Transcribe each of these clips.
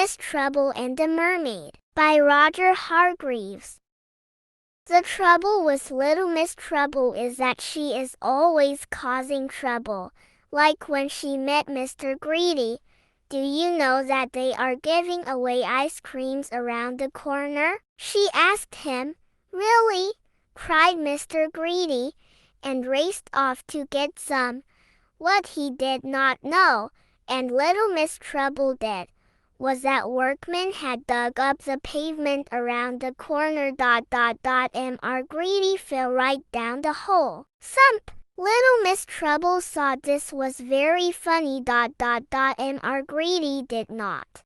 Miss Trouble and the Mermaid, by Roger Hargreaves. The trouble with Little Miss Trouble is that she is always causing trouble, like when she met Mr. Greedy. Do you know that they are giving away ice creams around the corner? She asked him. Really? Cried Mr. Greedy, and raced off to get some. What he did not know, and Little Miss Trouble did, was that workmen had dug up the pavement around the corner. Mr. Greedy fell right down the hole. Thump! Little Miss Trouble saw this was very funny. Mr. Greedy did not.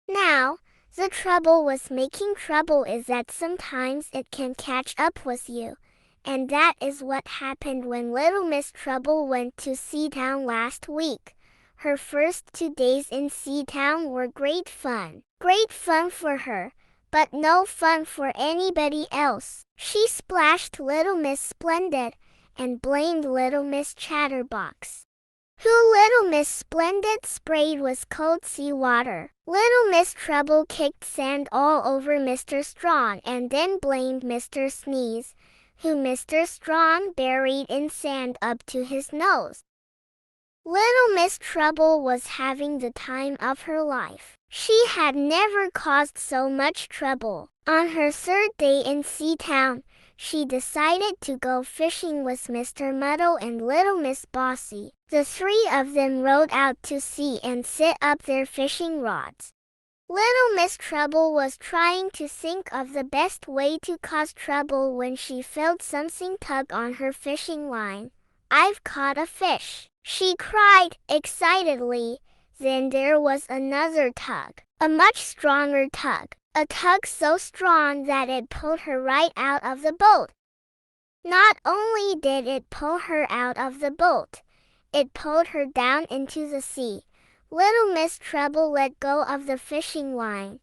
Now, the trouble with making trouble is that sometimes it can catch up with you. And that is what happened when Little Miss Trouble went to Seatown last week. Her first 2 days in Seatown were great fun. Great fun for her, but no fun for anybody else. She splashed Little Miss Splendid and blamed Little Miss Chatterbox, who Little Miss Splendid sprayed with cold sea water. Little Miss Trouble kicked sand all over Mr. Strong and then blamed Mr. Sneeze, who Mr. Strong buried in sand up to his nose. Little Miss Trouble was having the time of her life. She had never caused so much trouble. On her 3rd day in Seatown, she decided to go fishing with Mr. Muddle and Little Miss Bossy. The 3 of them rowed out to sea and set up their fishing rods. Little Miss Trouble was trying to think of the best way to cause trouble when she felt something tug on her fishing line. I've caught a fish, she cried excitedly. Then there was another tug, a much stronger tug, a tug so strong that it pulled her right out of the boat. Not only did it pull her out of the boat, it pulled her down into the sea. Little Miss Trouble let go of the fishing line,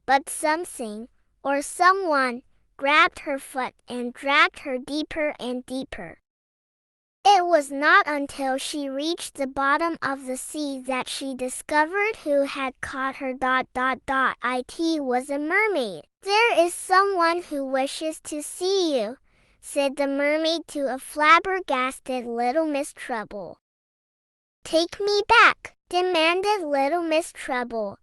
but something, or someone, grabbed her foot and dragged her deeper and deeper. It was not until she reached the bottom of the sea that she discovered who had caught her. It was a mermaid. There is someone who wishes to see you, said the mermaid to a flabbergasted Little Miss Trouble. Take me back, demanded Little Miss Trouble.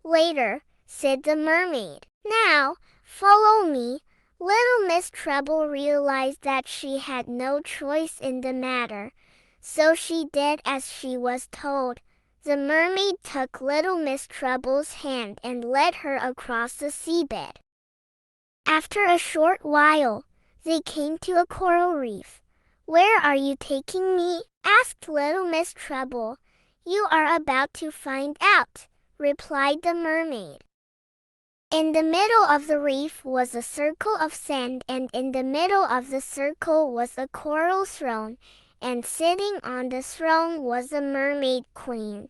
Later, said the mermaid. Now, follow me. Little Miss Trouble realized that she had no choice in the matter, so she did as she was told. The mermaid took Little Miss Trouble's hand and led her across the seabed. After a short while, they came to a coral reef. Where are you taking me? Asked Little Miss Trouble. You are about to find out, replied the mermaid. In the middle of the reef was a circle of sand, and in the middle of the circle was a coral throne, and sitting on the throne was the Mermaid Queen.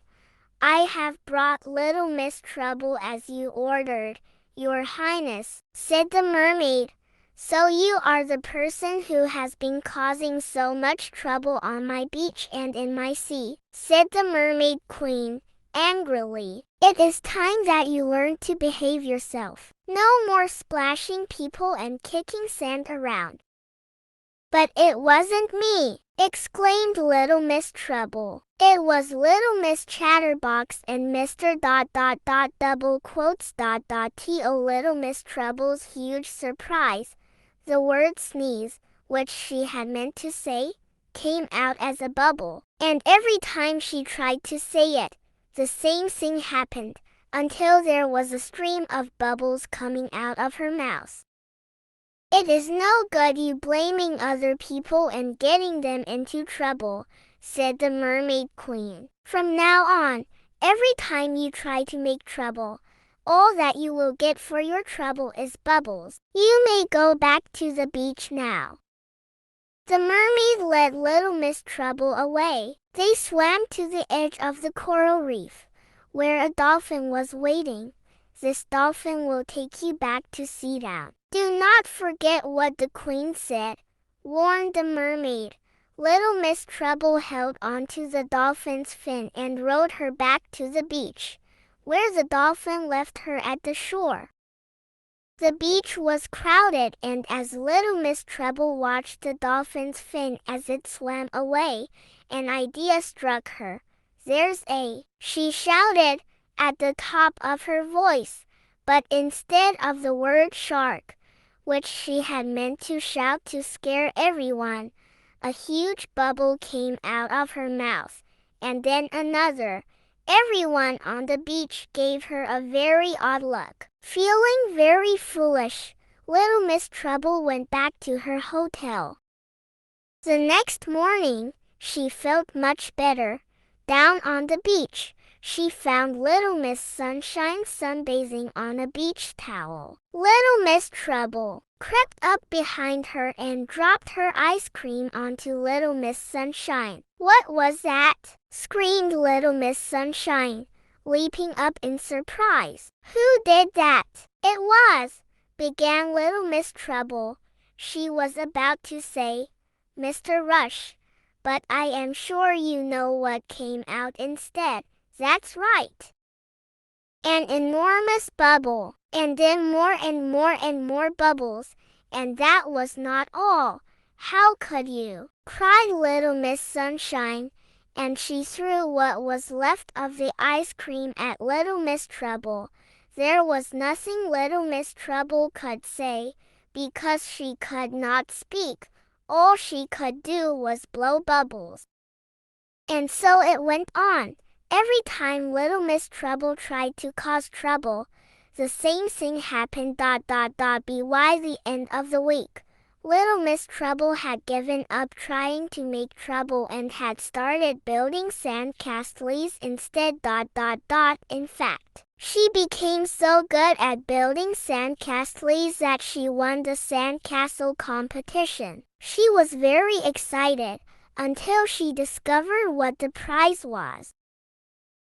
I have brought Little Miss Trouble as you ordered, Your Highness, said the mermaid. So you are the person who has been causing so much trouble on my beach and in my sea, said the Mermaid Queen, angrily. It is time that you learn to behave yourself. No more splashing people and kicking sand around. But it wasn't me, exclaimed Little Miss Trouble. It was Little Miss Chatterbox and Mr. To Little Miss Trouble's huge surprise. The word sneeze, which she had meant to say, came out as a bubble, and every time she tried to say it, the same thing happened, until there was a stream of bubbles coming out of her mouth. It is no good you blaming other people and getting them into trouble, said the Mermaid Queen. From now on, every time you try to make trouble, all that you will get for your trouble is bubbles. You may go back to the beach now. The mermaid led Little Miss Trouble away. They swam to the edge of the coral reef, where a dolphin was waiting. This dolphin will take you back to Seatown. Do not forget what the Queen said, warned the mermaid. Little Miss Trouble held onto the dolphin's fin and rowed her back to the beach. where the dolphin left her at the shore. The beach was crowded, and as little Miss Treble watched the dolphin's fin as it swam away, an idea struck her. "There's a," she shouted at the top of her voice, but instead of the word shark, which she had meant to shout to scare everyone, a huge bubble came out of her mouth, and then another. Everyone on the beach gave her a very odd look. Feeling very foolish, little Miss Treble went back to her hotel. The next morning, she felt much better. Down on the beach, she found little Miss Sunshine sunbathing on a beach towel. Little Miss Treble crept up behind her and dropped her ice cream onto little Miss Sunshine. "What was that?" screamed little Miss Sunshine, leaping up in surprise. "Who did that?" "It was," began little Miss Treble. She was about to say, "Mr. Rush," but I am sure you know what came out instead. "That's right. An enormous bubble, and then more and more and more bubbles, and that was not all. How could you?" cried little Miss Sunshine, and she threw what was left of the ice cream at little Miss Treble. There was nothing little Miss Treble could say, because she could not speak. All she could do was blow bubbles. And so it went on. Every time little Miss Treble tried to cause trouble, the same thing happened. By the end of the week, little Miss Treble had given up trying to make trouble and had started building sand castles instead. In fact, she became so good at building sand castles that she won the sandcastle competition. She was very excited until she discovered what the prize was: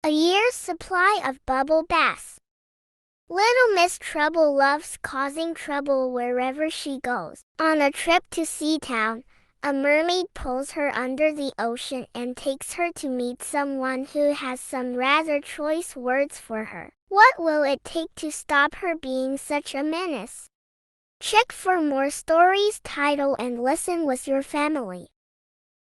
a year's supply of bubble baths. Little Miss Treble loves causing trouble wherever she goes. On a trip to Seatown, a mermaid pulls her under the ocean and takes her to meet someone who has some rather choice words for her. What will it take to stop her being such a menace? Check for more stories, title, and listen with your family.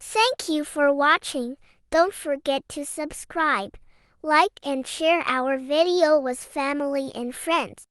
Thank you for watching. Don't forget to subscribe, like, and share our video with family and friends.